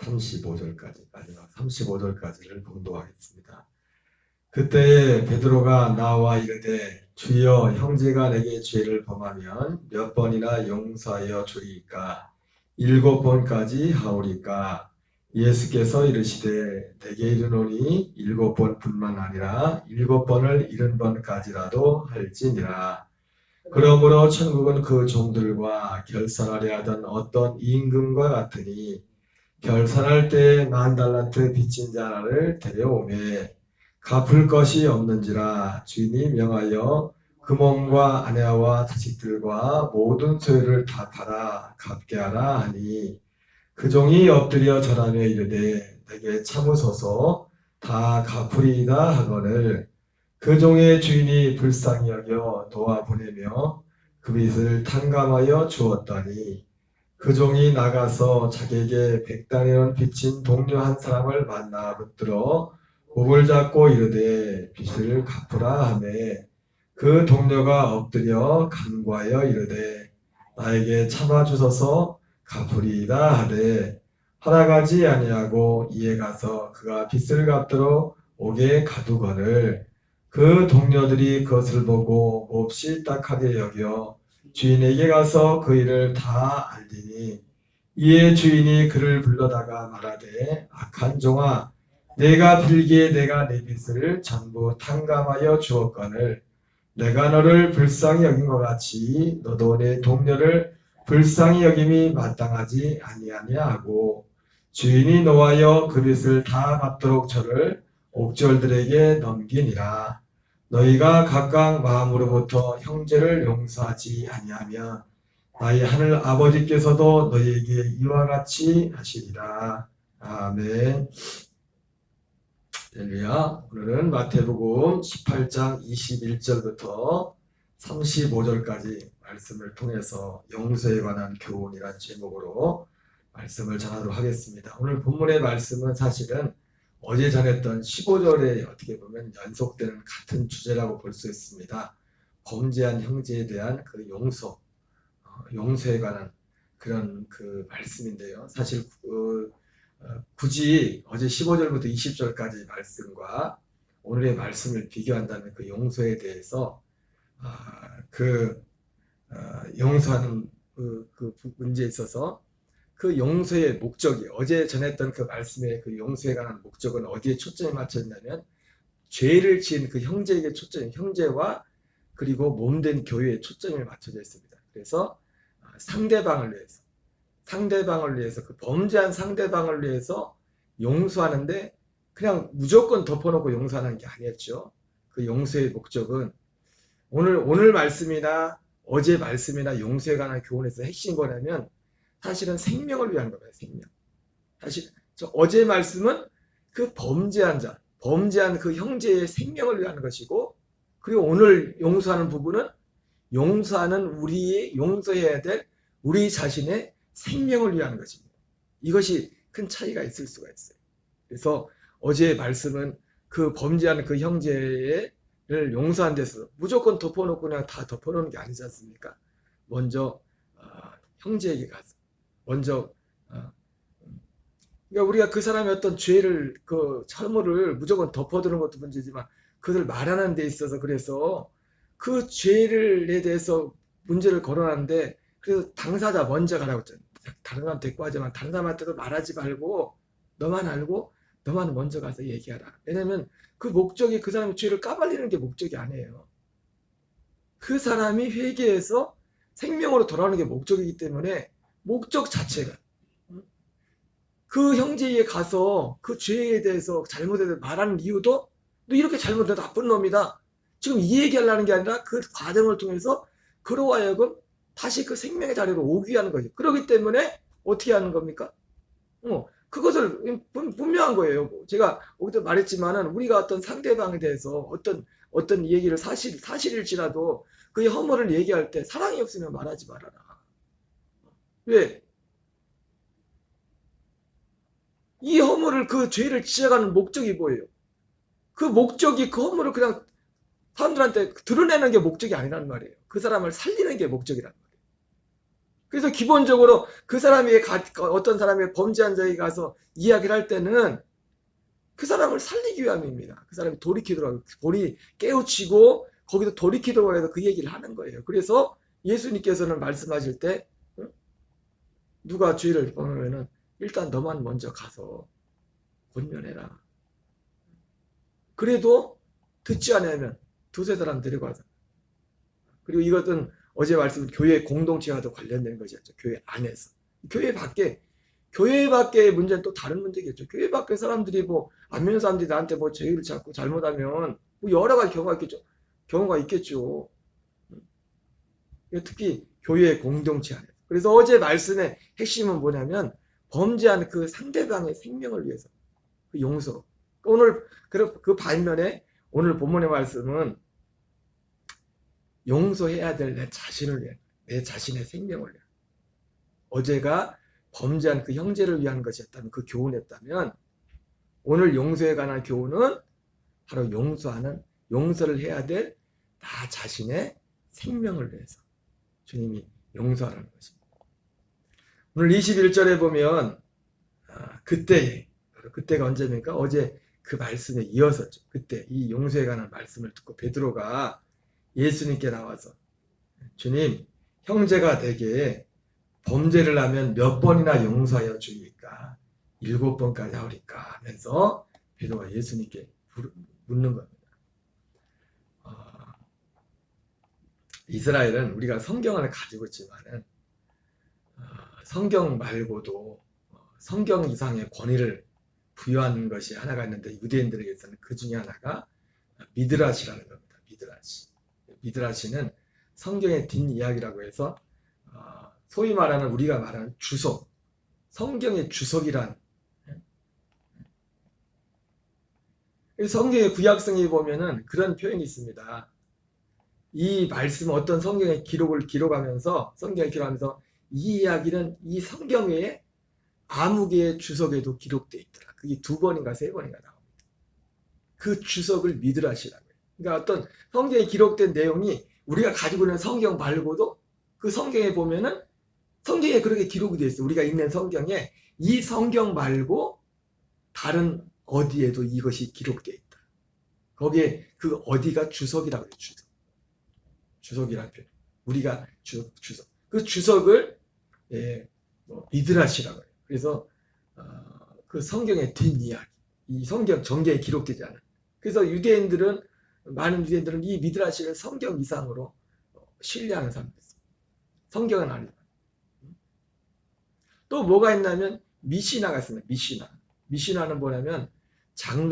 35절까지, 마지막 35절까지를 봉독하겠습니다. 그때 베드로가 나와 이르되 주여 형제가 내게 죄를 범하면 몇 번이나 용서하여 주리이까 7번까지 하오리까. 예수께서 이르시되 내게 이르노니 7번뿐만 아니라 7번을 70번까지라도 할지니라. 그러므로 천국은 그 종들과 결산하려 하던 어떤 임금과 같으니 결산할 때 10,000달란트 빚진 자 하나를 데려오매 갚을 것이 없는지라 주인이 명하여 그 몸과 아내와 자식들과 모든 소유를 다 팔아 갚게 하라 하니 그 종이 엎드려 절하며 이르되 내게 참으소서 다 갚으리이다 하거늘 그 종의 주인이 불쌍히 여겨 놓아 보내며 그 빚을 탕감하여 주었더니 그 종이 나가서 자기에게 100다리온 빚진 동료 한 사람을 만나 붙들어 목을 잡고 이르되 빚을 갚으라 하매 그 동료가 엎드려 간구하여 이르되 나에게 참아주소서 갚으리이다 하되 허락하지 아니하고 이에 가서 그가 빚을 갚도록 옥에 가두거늘 그 동료들이 그것을 보고 몹시 딱하게 여겨 주인에게 가서 그 일을 다 알리니 이에 주인이 그를 불러다가 말하되 악한 종아 내가 빌기에 내가 내 빚을 전부 탕감하여 주었거늘 내가 너를 불쌍히 여긴 것 같이 너도 내 동료를 불쌍히 여김이 마땅하지 아니하냐 하고 주인이 노하여 그 빚을 다 갚도록 저를 옥졸들에게 넘기니라. 너희가 각각 마음으로부터 형제를 용서하지 아니하면 나의 하늘 아버지께서도 너희에게 이와 같이 하시리라. 아멘. 할렐루야. 오늘은 마태복음 18장 21절부터 35절까지 말씀을 통해서 용서에 관한 교훈이란 제목으로 말씀을 전하도록 하겠습니다. 오늘 본문의 말씀은 사실은 어제 전했던 15절에 어떻게 보면 연속되는 같은 주제라고 볼 수 있습니다. 범죄한 형제에 대한 그 용서에 관한 그런 그 말씀인데요. 사실 굳이 어제 15절부터 20절까지 말씀과 오늘의 말씀을 비교한다면 그 용서에 대해서 용서하는 그 문제에 있어서 그 용서의 목적이 어제 전했던 그 말씀의 그 용서에 관한 목적은 어디에 초점이 맞춰있냐면 죄를 지은 그 형제에게 형제와 그리고 몸된 교회에 초점이 맞춰져 있습니다. 그래서 상대방을 위해서 그 범죄한 상대방을 위해서 용서하는데 그냥 무조건 덮어놓고 용서하는 게 아니었죠. 그 용서의 목적은 오늘 말씀이나 어제 말씀이나 용서에 관한 교훈에서 핵심이 뭐냐면 사실은 생명을 위한 거예요. 생명. 사실 어제 말씀은 그 범죄한 그 형제의 생명을 위한 것이고 그리고 오늘 용서하는 부분은 용서해야 될 우리 자신의 생명을 위한 것입니다. 이것이 큰 차이가 있을 수가 있어요. 그래서 어제의 말씀은 그 범죄한 그 형제를 용서한 데서 무조건 덮어놓고 그냥 다 덮어놓는 게 아니지 않습니까? 먼저 형제에게 가서 그러니까 우리가 그 사람의 어떤 죄를 그 잘못을 무조건 덮어두는 것도 문제지만 그들 말하는 데 있어서 그래서 그 죄를에 대해서 문제를 거론하는데 그래서 당사자 먼저 가라고 했잖아요. 다른 사람 데리고 하지만 다른 사람한테도 말하지 말고 너만 알고 너만 먼저 가서 얘기하라. 왜냐면 그 목적이 그 사람의 죄를 까발리는 게 목적이 아니에요. 그 사람이 회개해서 생명으로 돌아오는 게 목적이기 때문에 목적 자체가 그 형제에 가서 그 죄에 대해서 잘못에 대해서 말하는 이유도 너 이렇게 잘못해도 나쁜 놈이다. 지금 이 얘기하려는 게 아니라 그 과정을 통해서 그로 하여금 다시 그 생명의 자리로 오게 하는 거죠. 그렇기 때문에 어떻게 하는 겁니까? 그것을 분명한 거예요. 제가 여기도 말했지만은 우리가 어떤 상대방에 대해서 어떤 얘기를 사실일지라도 그 허물을 얘기할 때 사랑이 없으면 말하지 말아라. 왜? 이 허물을 그 죄를 지적하는 목적이 뭐예요? 그 목적이 그 허물을 그냥 사람들한테 드러내는 게 목적이 아니라는 말이에요. 그 사람을 살리는 게 목적이란 말이에요. 그래서 기본적으로 그 사람이 어떤 사람이 범죄한 자에게 가서 이야기를 할 때는 그 사람을 살리기 위함입니다. 그 사람이 돌이키도록 본이 깨우치고 거기서 돌이키도록 해서 그 얘기를 하는 거예요. 그래서 예수님께서는 말씀하실 때 누가 죄를 범하면은 일단 너만 먼저 가서 권면해라. 그래도 듣지 않으면 두세 사람 데리고 와서. 그리고 이것은 어제 말씀 교회 공동체와도 관련된 것이었죠. 교회 안에서. 교회 밖의 문제는 또 다른 문제겠죠. 교회 밖의 사람들이 뭐 안 믿는 사람들이 나한테 뭐 죄를 찾고 잘못하면 뭐 여러 가지 경우가 있겠죠. 특히 교회 공동체 안에. 그래서 어제 말씀의 핵심은 뭐냐면 범죄한 그 상대방의 생명을 위해서 그 용서. 오늘 그 반면에 오늘 본문의 말씀은 용서해야 될 내 자신을 위해, 내 자신의 생명을 위해. 어제가 범죄한 그 형제를 위한 것이었다면, 그 교훈이었다면 오늘 용서에 관한 교훈은 바로 용서를 해야 될 나 자신의 생명을 위해서 주님이 용서하라는 것입니다. 오늘 21절에 보면 그때가 언제입니까? 어제 그 말씀에 이어서죠. 그때 이 용서에 관한 말씀을 듣고 베드로가 예수님께 나와서 주님, 형제가 내게 범죄를 하면 몇 번이나 용서하여 주니까 7번까지 하오리까 하면서 베드로가 예수님께 묻는 겁니다. 이스라엘은 우리가 성경을 가지고 있지만은 성경 말고도 성경 이상의 권위를 부여하는 것이 하나가 있는데 유대인들에게서는 그 중에 하나가 미드라시라는 겁니다. 미드라시는 성경의 뒷이야기라고 해서 소위 말하는 우리가 말하는 주석, 성경의 주석이란 성경의 구약성에 보면은 그런 표현이 있습니다. 이 말씀 어떤 성경의 기록하면서 이 이야기는 이 성경 외에 아무 개의 주석에도 기록되어 있더라. 그게 2번인가 3번인가 나옵니다. 그 주석을 미드라시라고 해요. 그러니까 어떤 성경에 기록된 내용이 우리가 가지고 있는 성경 말고도 그 성경에 보면은 성경에 그렇게 기록이 되어 있어요. 우리가 읽는 성경에 이 성경 말고 다른 어디에도 이것이 기록되어 있다. 거기에 그 어디가 주석이라고 해요. 주석이라는 표현. 우리가 주석. 그 주석을 미드라시라고 해요. 그래서 그 성경의 뒷이야기, 이 성경 전개에 기록되지 않은. 그래서 많은 유대인들은 이 미드라시를 성경 이상으로 신뢰하는 사람들이 있어요. 성경은 아니지만. 또 뭐가 있냐면 미시나가 있습니다. 미시나는 뭐냐면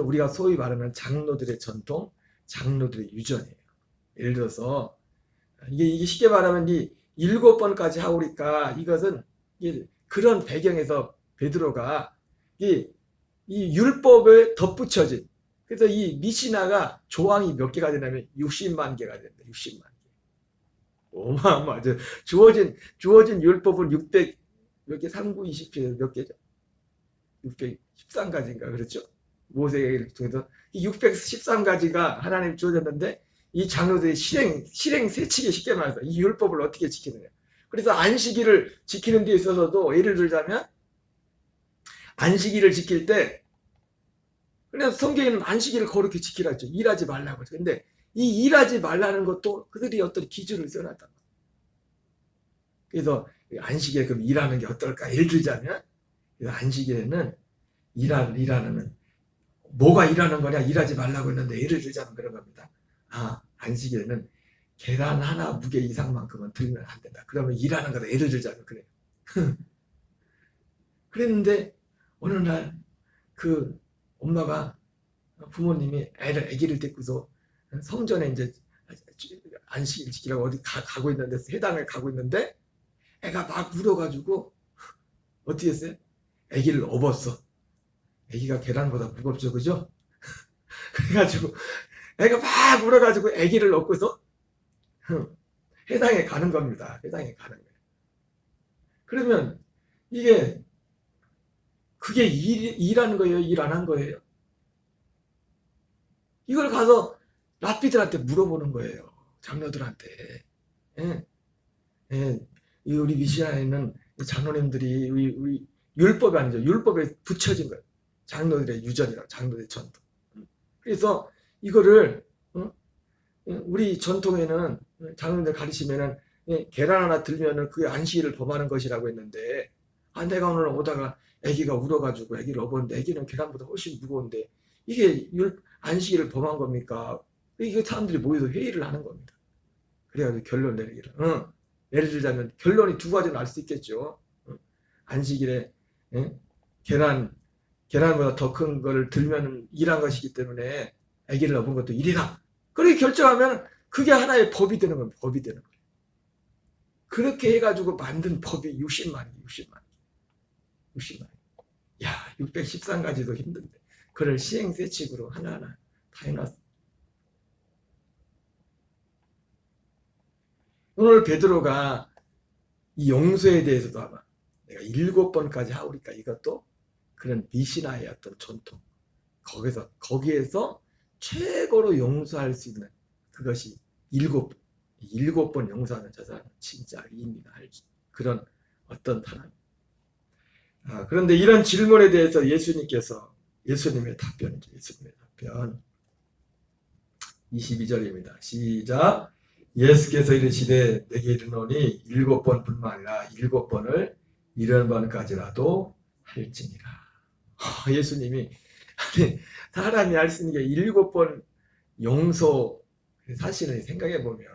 우리가 소위 말하는 장로들의 전통, 장로들의 유전이에요. 예를 들어서 이게 쉽게 말하면 이 7번까지 하오리까 이것은 그런 배경에서 베드로가 이 율법을 덧붙여진, 그래서 이 미시나가 조항이 몇 개가 되냐면 60만 개가 된다. 60만 개. 어마어마하죠. 주어진 율법은 600 몇 개, 39, 20개 몇 개죠? 613가지인가 그렇죠? 모세의 통해서 이 613가지가 하나님 주어졌는데 이 장로들이 실행 세치기 쉽게 말해서 이 율법을 어떻게 지키느냐. 그래서 안식일을 지키는 데 있어서도 예를 들자면 안식일을 지킬 때 그냥 성경에는 안식일을 거룩히 지키라 했죠. 일하지 말라고 했죠. 근데 이 일하지 말라는 것도 그들이 어떤 기준을 써놨다. 그래서 안식일에 그럼 일하는 게 어떨까? 예를 들자면 안식일에는 일하는 뭐가 일하는 거냐? 일하지 말라고 했는데 예를 들자면 그런 겁니다. 안식일에는 계란 하나 무게 이상만큼은 들면 안 된다. 그러면 일하는 거다. 예를 들자면 그래요. 그랬는데 어느 날 그 엄마가 부모님이 아기를 데리고서 성전에 이제 안식일 지키라고 어디 가고 있는데 회당에 가고 있는데 애가 막 울어가지고 어떻게 했어요? 아기를 업었어. 아기가 계란보다 무겁죠, 그죠? 그래가지고 애가 막 울어가지고 아기를 업고서 회당에 가는 겁니다. 회당에 가는 거예요. 그러면 그게 일하는 거예요? 일 안 한 거예요? 이걸 가서 랍비들한테 물어보는 거예요. 장로들한테. 예. 이 우리 미시나에는 장로님들이 우리 율법이 아니죠. 율법에 붙여진 거예요. 장로들의 유전이라고, 장로들의 전통. 그래서 이거를 우리 전통에는 장로님들 가르치면은 계란 하나 들면은 그게 안식일을 범하는 것이라고 했는데, 내가 오늘 오다가 아기가 울어가지고 아기를 업었는데 아기는 계란보다 훨씬 무거운데 이게 안식일을 범한 겁니까? 이게 사람들이 모여서 회의를 하는 겁니다. 그래가지고 결론 내리기를. 예를 들자면 결론이 두 가지는 알 수 있겠죠. 안식일에 계란보다 더 큰 걸 들면 일한 것이기 때문에 아기를 업은 것도 일이다. 그렇게 결정하면 그게 하나의 법이 되는 겁니다. 법이 되는 거예요. 그렇게 해가지고 만든 법이 60만. 야, 613가지도 힘든데 그걸 시행세칙으로 하나하나 다 해놨어. 오늘 베드로가 이 용서에 대해서도 아마 내가 7번까지 하오니까 이것도 그런 미시나의 어떤 전통, 거기에서 최고로 용서할 수 있는 그것이 7번 용서하는 저 사람은 진짜 의미가 할 그런 어떤 사람. 그런데 이런 질문에 대해서 예수님의 답변이죠. 예수님의 답변 22절입니다. 시작. 예수께서 이르시되 내게 이르노니 7번뿐만 아니라 7번을 70번까지라도 할지니라. 예수님이 사람이 할 수 있는 게 7번 용서. 사실은 생각해보면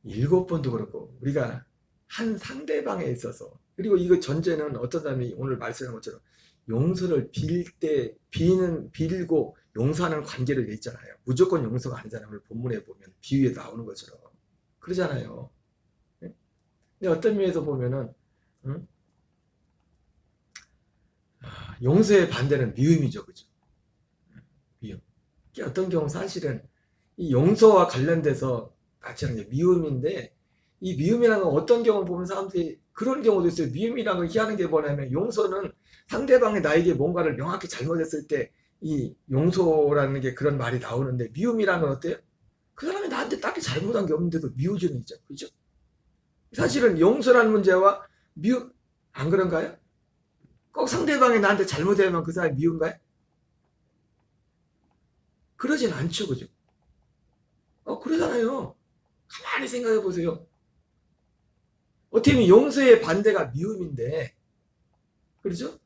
7번도 그렇고 우리가 한 상대방에 있어서, 그리고 이거 전제는 어떤 사람이 오늘 말씀한 것처럼 용서를 빌고 용서하는 관계로 돼 있잖아요. 무조건 용서가 아니잖아요. 오늘 본문에 보면 비유에 나오는 것처럼 그러잖아요. 근데 어떤 면에서 보면은 용서의 반대는 미움이죠, 그죠? 미움. 어떤 경우 사실은 이 용서와 관련돼서 마치는 게 미움인데, 이 미움이라는 건 어떤 경우 보면 사람들이 그런 경우도 있어요. 미움이라는 걸 희하는 게 뭐냐면, 용서는 상대방이 나에게 뭔가를 명확히 잘못했을 때 이 용서라는 게 그런 말이 나오는데, 미움이라는 건 어때요? 그 사람이 나한테 딱히 잘못한 게 없는데도 미워지는 있죠. 그죠? 사실은 용서라는 문제와 미움, 안 그런가요? 꼭 상대방이 나한테 잘못하면 그 사람이 미운가요? 그러진 않죠. 그죠? 그러잖아요. 가만히 생각해 보세요. 어떻게 보면 용서의 반대가 미움인데, 그렇죠?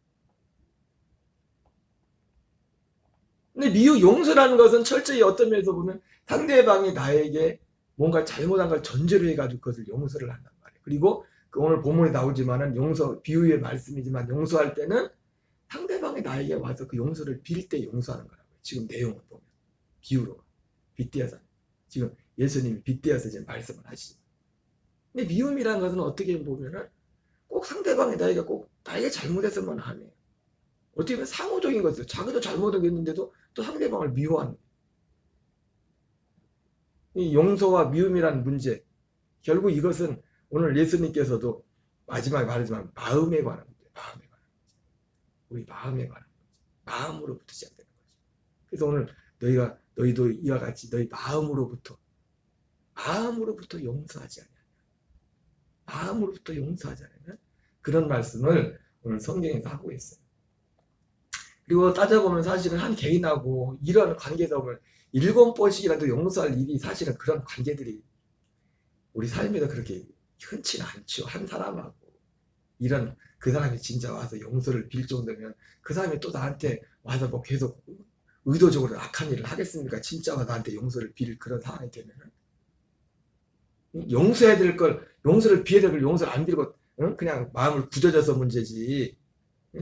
근데 용서라는 것은 철저히 어떤 면에서 보면 상대방이 나에게 뭔가 잘못한 걸 전제로 해가지고 그것을 용서를 한단 말이에요. 그리고 오늘 본문에 나오지만은 비유의 말씀이지만 용서할 때는 상대방이 나에게 와서 그 용서를 빌 때 용서하는 거라고요. 지금 내용을 보면 비유로 빗대어서 지금 예수님이 빗대어서 지금 말씀을 하시죠. 근데 미움이라는 것은 어떻게 보면은 꼭 상대방이 나에게 잘못했으면 하네. 어떻게 보면 상호적인 것이죠. 자기도 잘못했는데도 또 상대방을 미워하는. 이 용서와 미움이라는 문제, 결국 이것은 오늘 예수님께서도 마지막에 말하지만 마음에 관한 문제, 우리 마음에 관한 문제, 마음으로부터 시작되는 거죠. 그래서 오늘 너희도 이와 같이 너희 마음으로부터 용서하지 않으면 그런 말씀을 오늘 성경에서 하고 있어요. 그리고 따져보면 사실은 한 개인하고 이런 관계에서 보면 7번씩이라도 용서할 일이 사실은 그런 관계들이 우리 삶에도 그렇게 흔치는 않죠. 한 사람하고 그 사람이 진짜 와서 용서를 빌 정도면 그 사람이 또 나한테 와서 뭐 계속 의도적으로 악한 일을 하겠습니까? 진짜 와 나한테 용서를 빌 그런 상황이 되면은 용서해야 될 걸, 용서를 빌어야 될 걸 용서를 안 빌고 그냥 마음을 굳어져서 문제지.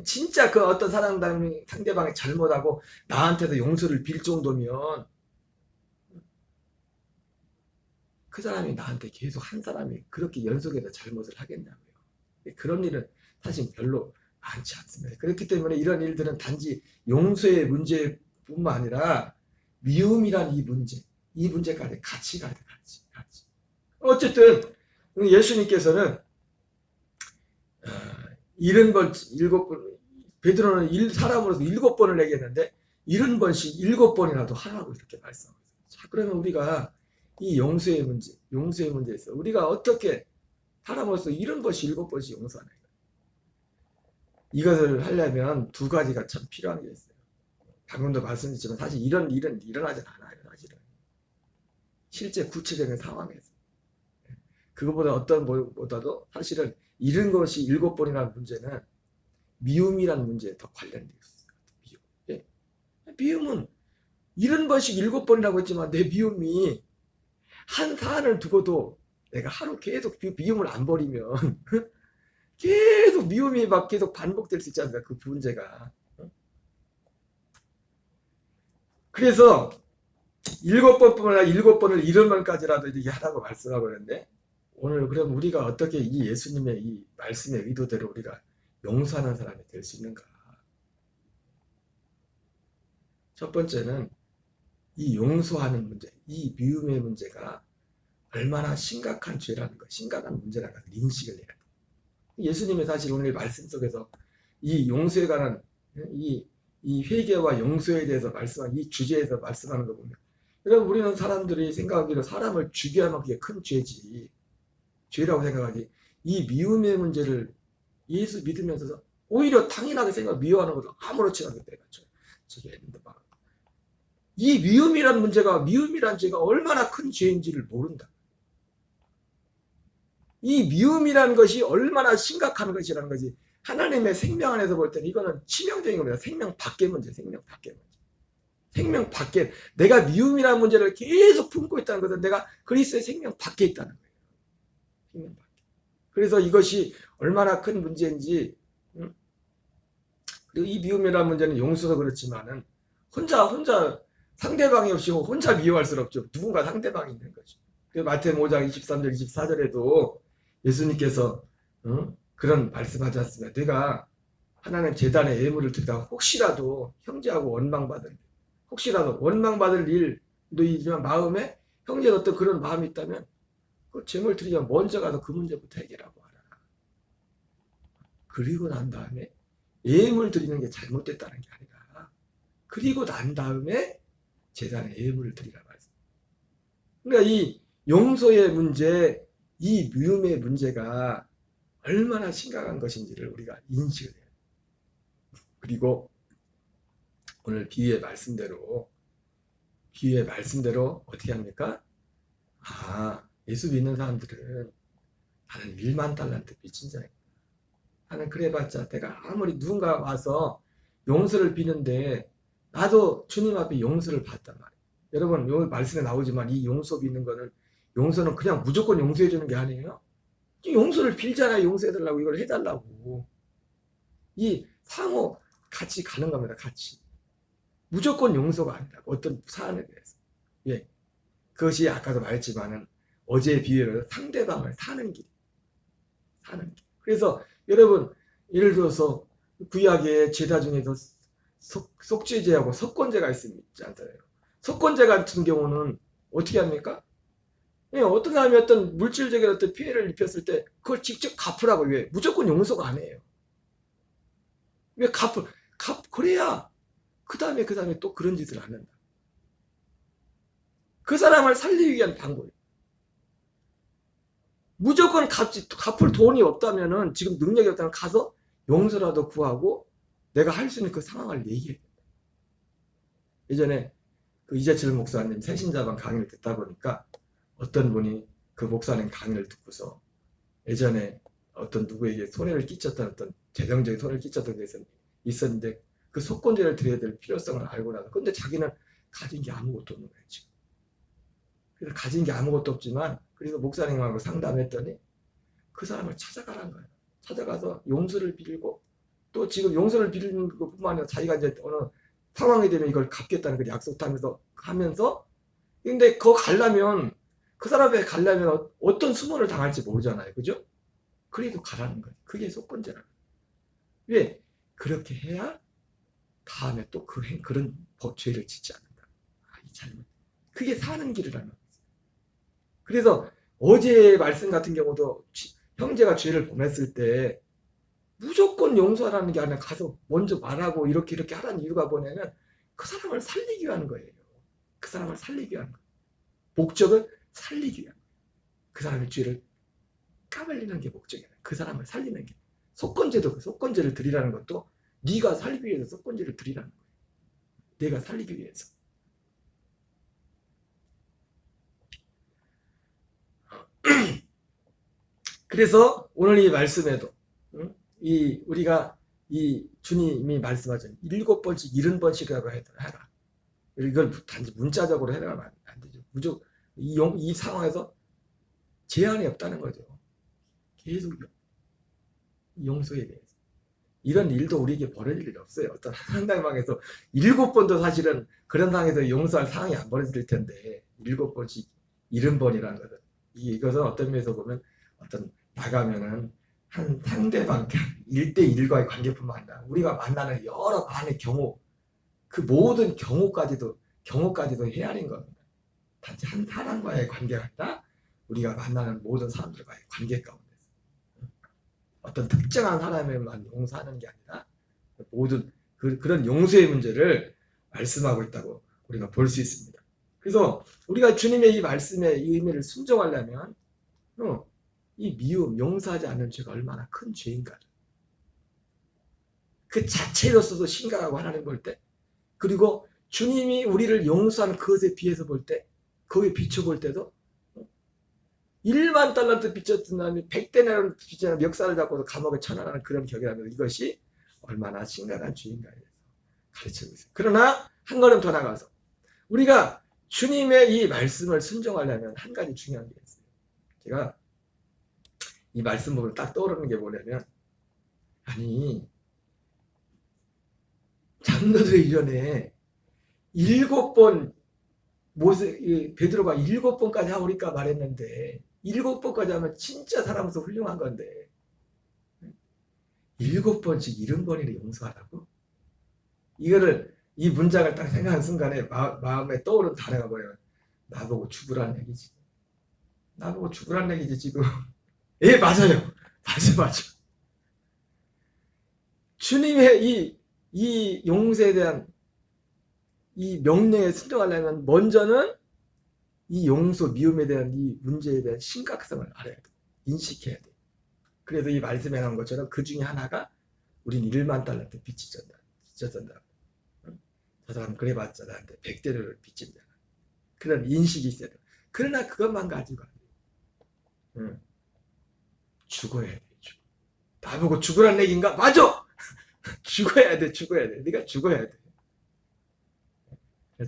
진짜 그 어떤 상대방이 잘못하고 나한테도 용서를 빌 정도면 그 사람이 나한테 계속 한 사람이 그렇게 연속해서 잘못을 하겠냐고요. 그런 일은 사실 별로 많지 않습니다. 그렇기 때문에 이런 일들은 단지 용서의 문제뿐만 아니라 미움이란 이 문제까지 같이 가야 돼. 같이. 어쨌든 예수님께서는 7번, 베드로는 사람으로서 7번을 얘기했는데 70번씩 7번이라도 하라고 이렇게 말씀하고 있어요. 자, 그러면 우리가 이 용서의 문제에서 우리가 어떻게 사람으로서 70번씩 7번씩 용서하는 거예요. 이것을 하려면 두 가지가 참 필요한 게 있어요. 방금도 말씀드렸지만 사실 이런 일은 일어나지 않아요. 사실은. 실제 구체적인 상황에서. 그거보다 어떤 보다도 사실은 잃은 것이 7번이라는 문제는 미움이라는 문제에 더 관련되어 있어요. 미움. 예. 미움은 70번씩 7번이라고 했지만 내 미움이 한 사안을 두고도 내가 하루 계속 미움을 안 버리면 계속 미움이 막 계속 반복될 수 있지 않습니까? 그 문제가. 그래서 7번뿐만 아니라 7번을 70번까지라도 이렇게 하라고 말씀하고 있는데 오늘 그럼 우리가 어떻게 이 예수님의 이 말씀의 의도대로 우리가 용서하는 사람이 될 수 있는가? 첫 번째는 이 용서하는 문제, 이 미움의 문제가 얼마나 심각한 죄라는 것, 심각한 문제라는 것을 인식을 해야 돼. 예수님이 사실 오늘 말씀 속에서 이 용서에 관한 이 회개와 용서에 대해서 말씀한 이 주제에서 말씀하는 거 보면 여러분 우리는 사람들이 생각하기로 사람을 죽여야만 그게 큰 죄지 죄라고 생각하지 이 미움의 문제를 예수 믿으면서 오히려 당연하게 미워하는 것도 아무렇지 않게 내가 저게 했는데 막 이 미움이라는 문제가 미움이라는 죄가 얼마나 큰 죄인지를 모른다. 이 미움이라는 것이 얼마나 심각한 것이라는 것이 하나님의 생명 안에서 볼 때는 이거는 치명적인 겁니다. 생명 밖의 문제, 생명 밖의 문제. 생명 밖에 내가 미움이라는 문제를 계속 품고 있다는 것은 내가 그리스도의 생명 밖에 있다는 거예요. 생명 밖에. 그래서 이것이 얼마나 큰 문제인지 그리고 이 미움이라는 문제는 용서도 그렇지만은 혼자 상대방이 없이 혼자 미워할 수는 없죠. 누군가 상대방이 있는 거죠. 마태복음 5장 23절 24절에도 예수님께서 그런 말씀하지 않습니까? 내가 하나님 제단에 예물을 드리다가 혹시라도 형제하고 원망받을 일도 있지만 마음에 형제가 어떤 그런 마음이 있다면 그 제물 드리면 먼저 가서 그 문제부터 해결하고 하라. 그리고 난 다음에 예물 드리는 게 잘못됐다는 게 아니라 그리고 난 다음에 제단에 예물을 드리라 말씀. 그러니까 이 용서의 문제, 이 미움의 문제가 얼마나 심각한 것인지를 우리가 인식을 해요. 그리고 오늘 비유의 말씀대로 어떻게 합니까? 예수 믿는 사람들은 나는 1만 달란트 빚진 자입니다. 나는 그래봤자 내가 아무리 누군가 와서 용서를 비는데 나도 주님 앞에 용서를 받단 말이에요. 여러분 오늘 말씀에 나오지만 이 용서 비는 거는 용서는 그냥 무조건 용서해 주는 게 아니에요. 용서를 빌잖아요. 용서해달라고 이걸 해달라고. 이 상호 같이 가는 겁니다. 같이. 무조건 용서가 아니라 어떤 사안에 대해서. 예. 그것이 아까도 말했지만은 어제의 비유로 상대방을 사는 길. 그래서 여러분 예를 들어서 구약의 제사 중에서 속죄제하고 석권제가 있지 않잖아요. 석권제 같은 경우는 어떻게 합니까? 어떤 사람이 어떤 물질적인 어떤 피해를 입혔을 때 그걸 직접 갚으라고 왜? 무조건 용서가 안 해요. 왜 그래야 그 다음에 또 그런 짓을 안 한다. 그 사람을 살리기 위한 방법이에요. 무조건 갚을 돈이 없다면은 지금 능력이 없다면 가서 용서라도 구하고 내가 할 수 있는 그 상황을 얘기해야 된다. 예전에 그 이재철 목사님 새신자반 강의를 듣다 보니까 어떤 분이 그 목사님 강의를 듣고서 예전에 어떤 누구에게 손해를 끼쳤던 어떤 재정적인 손해를 끼쳤던 게 있었는데 그 속건제를 드려야 될 필요성을 알고 나서 근데 자기는 가진 게 아무것도 없는 거예요 지금. 그래서 가진 게 아무것도 없지만 그래서 목사님하고 상담했더니 그 사람을 찾아가라는 거예요. 찾아가서 용서를 빌고 또 지금 용서를 빌는 것뿐만 아니라 자기가 이제 어느 상황이 되면 이걸 갚겠다는 걸 약속도 하면서 근데 그 사람에 가려면 어떤 수모를 당할지 모르잖아요. 그죠? 그래도 가라는 거예요. 그게 속건제라는 거예요. 왜? 그렇게 해야 다음에 또 그런 죄를 짓지 않는다. 이 잘못. 그게 사는 길이라는 거예요. 그래서 어제의 말씀 같은 경우도 형제가 죄를 범했을 때 무조건 용서하라는 게 아니라 가서 먼저 말하고 이렇게 하라는 이유가 뭐냐면 그 사람을 살리기 위한 거예요. 그 사람을 살리기 위한 거예요. 목적을 살리기 위한 거예요. 그 사람의 죄를 까발리는 게 목적이야. 그 사람을 살리는 게. 속건제도 속건제를 드리라는 것도 네가 살기 위해서 속건제를 드리라는 거야. 내가 살리기 위해서. 그래서 오늘 이 말씀에도 우리가 이 주님이 말씀하신 7번씩 70번씩이라고 해라. 이걸 단지 문자적으로 해라면 안 되죠. 무조건 이 상황에서 제한이 없다는 거죠. 계속 용서에 대해서. 이런 일도 우리에게 벌어질 일이 없어요. 어떤 한 상대방에서 7번도 사실은 그런 상황에서 용서할 상황이 안 벌어질 텐데 7번씩 70번이라는 것은 이것은 어떤 면에서 보면 어떤 나가면은 한 상대방 1대1과의 관계뿐만 아니라 우리가 만나는 여러 많은 경우 그 모든 경우까지도 헤아린 겁니다. 단지 한 사람과의 관계가 아니라 우리가 만나는 모든 사람들과의 관계 가운데서 어떤 특정한 사람에만 용서하는 게 아니라 모든 그런 용서의 문제를 말씀하고 있다고 우리가 볼 수 있습니다. 그래서 우리가 주님의 이 말씀의 이 의미를 순종하려면 이 미움, 용서하지 않는 죄가 얼마나 큰 죄인가. 그 자체로서도 심각하고 하나님 볼 때, 그리고 주님이 우리를 용서하는 그것에 비해서 볼 때, 거기에 비춰볼 때도 1만 달란트 빚졌던 사람이 100대나를 빚지는 역사를 잡고서 감옥에 처나가는 그런 격이라면 이것이 얼마나 심각한 죄인가에 대해서 가르치고 있어요. 그러나 한 걸음 더 나가서 우리가 주님의 이 말씀을 순종하려면 한 가지 중요한 게 있어요. 제가 이 말씀 보면 딱 떠오르는 게 뭐냐면, 아니 장로들의 이전에 7번 베드로가 7번까지 하오리까 말했는데 7번까지 하면 진짜 사람으로서 훌륭한 건데 7번씩 70번이나 용서하라고? 이 문장을 딱 생각하는 순간에 마음에 떠오른 단어가 뭐냐면 나보고 죽으라는 얘기지. 나보고 죽으라는 얘기지 지금. 예, 맞아요. 맞아. 주님의 이 용서에 대한 이 명령에 순종하려면 먼저는 이 용서, 미움에 대한 이 문제에 대한 심각성을 알아야 돼. 인식해야 돼. 그래서 이 말씀에 나온 것처럼 그 중에 하나가 우린 1만 달란트 빚졌다. 저 사람 그래봤자 나한테 100대를 빚진다. 그런 인식이 있어야 돼. 그러나 그것만 가지고 안 돼. 죽어야 돼. 나보고 죽으란 얘기인가? 맞아! 죽어야 돼. 네가 죽어야 돼.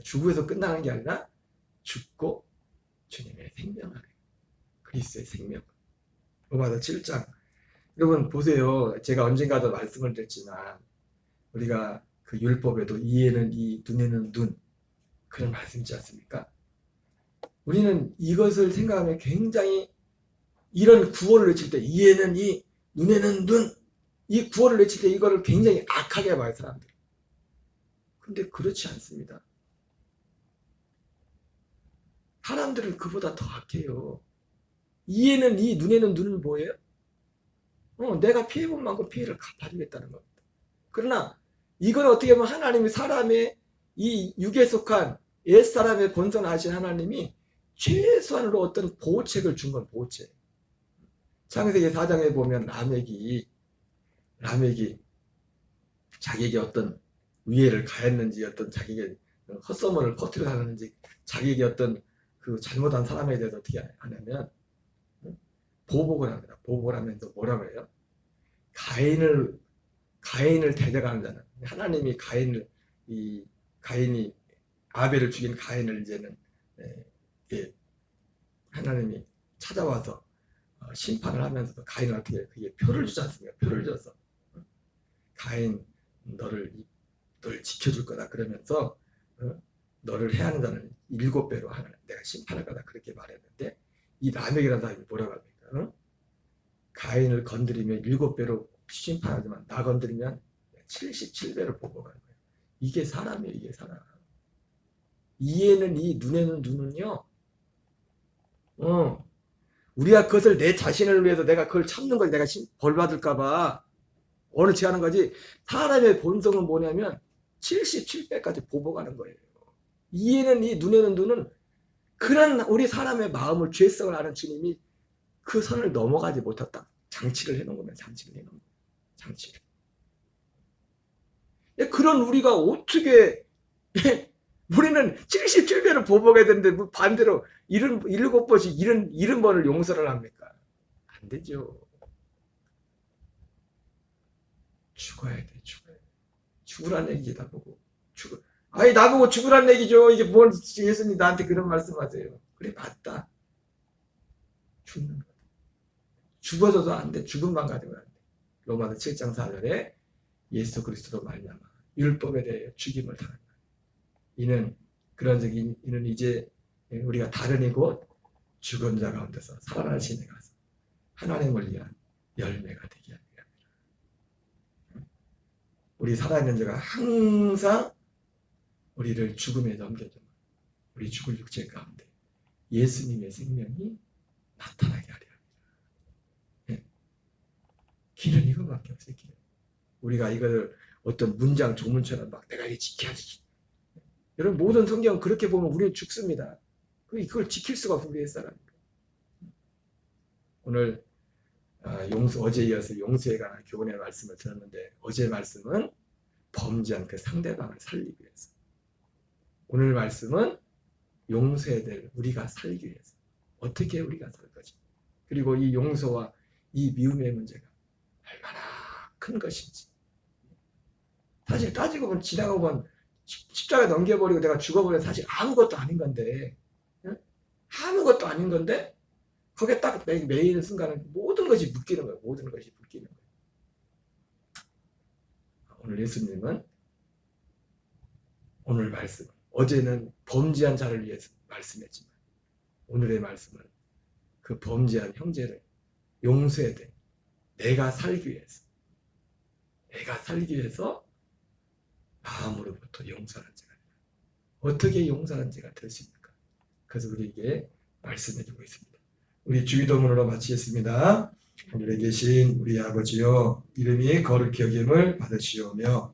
죽어서 끝나는 게 아니라 죽고 주님의 생명을 그리스도의 생명. 로마서 7장. 여러분 보세요. 제가 언젠가도 말씀을 드렸지만 우리가 그 율법에도 이에는 이, 눈에는 눈 그런 말씀 있지 않습니까? 우리는 이것을 생각하면 굉장히 이런 구호를 외칠 때 이에는 이, 눈에는 눈 이 구호를 외칠 때 이거를 굉장히 악하게 봐요 사람들. 근데 그렇지 않습니다. 사람들은 그보다 더 악해요. 이에는 이, 눈에는 눈은 뭐예요? 내가 피해본 만큼 피해를 갚아주겠다는 겁니다. 그러나 이건 어떻게 보면 하나님이 사람의 이 육에 속한 옛사람의 본성을 아신 하나님이 최소한으로 어떤 보호책을 준 건 보호책. 창세기 4장에 보면 라멕이 자기에게 어떤 위해를 가했는지 어떤 자기에게 헛소문을 퍼뜨려 하는지 자기에게 어떤 그 잘못한 사람에 대해서 어떻게 하냐면 보복을 합니다. 보복을 하면서 뭐라고 해요? 가인을 대적하는 자는 하나님이 가인이 아벨을 죽인 가인을 이제는 하나님이 찾아와서 심판을 하면서 가인을 어떻게 그게 표를 주지 않습니까? 표를 줘서 가인 너를 지켜줄 거다 그러면서 너를 해하는 자는 7배로 내가 심판할 거다 그렇게 말했는데 이 라멕이라는 사람이 뭐라고 합니까? 가인을 건드리면 7배로 심판하지만 나 건드리면 77배로 보복하는 거예요. 이게 사람이에요. 이게 사람. 이에는 이, 눈에는 눈은요. 우리가 그것을 내 자신을 위해서 내가 그걸 참는 거지. 내가 벌 받을까봐 어느 제하는 거지. 사람의 본성은 뭐냐면 77배까지 보복하는 거예요. 이에는 이, 눈에는 눈은 그런 우리 사람의 마음을 죄성을 아는 주님이 그 선을 넘어가지 못했다. 장치를 해놓은 거면 장치를 해놓은 거. 장치를. 그런 우리가 어떻게 우리는 77배를 보복해야 되는데 뭐 반대로 77번씩 70번을 용서를 합니까? 안 되죠. 죽어야 돼, 죽어야 돼. 죽으란 얘기다 보고. 아니, 나보고 죽으란 얘기죠. 이게 뭔 예수님 나한테 그런 말씀하세요. 그래, 맞다. 죽는 거다. 죽어서도 안 돼. 죽음만 가지고는 안 돼. 로마서 7장 4절에 예수 그리스도로 말미암아 율법에 대해 죽임을 당한 거예요. 이는 이제 우리가 다른 이곳 죽은 자 가운데서 살아나신 에 가서 하나님을 위한 열매가 되게 합니다. 우리 살아있는 자가 항상 우리를 죽음에 넘겨줘. 우리 죽을 육체 가운데 예수님의 생명이 나타나게 하려 합니다. 길은 이거밖에 없어요. 길은. 우리가 이걸 어떤 문장 조문처럼 막 내가 이거 지켜야지. 여러분 모든 성경 그렇게 보면 우리는 죽습니다. 그걸 지킬 수가 없어 우리 옛사람. 오늘 어제 이어서 용서에 관한 교훈의 말씀을 들었는데 어제 말씀은 범죄한 그 상대방을 살리기 위해서. 오늘 말씀은 용서해야 될 우리가 살기 위해서. 어떻게 우리가 살 것인지. 그리고 이 용서와 이 미움의 문제가 얼마나 큰 것인지. 사실 따지고 보면 지나가고 보면 십자가에 넘겨버리고 내가 죽어버리면 사실 아무것도 아닌 건데 아무것도 아닌 건데 거기에 딱 매이는 순간은 모든 것이 묶이는 거예요. 모든 것이 묶이는 거예요. 오늘 예수님은 오늘 말씀 어제는 범죄한 자를 위해서 말씀했지만 오늘의 말씀은 그 범죄한 형제를 용서해야 돼. 내가 살기 위해서 마음으로부터 용서하는 자가 된다. 어떻게 용서하는 자가 될 수 있을까? 그래서 우리에게 말씀해주고 있습니다. 우리 주기도문으로 마치겠습니다. 하늘에 계신 우리 아버지여 이름이 거룩히 여김을 받으시오며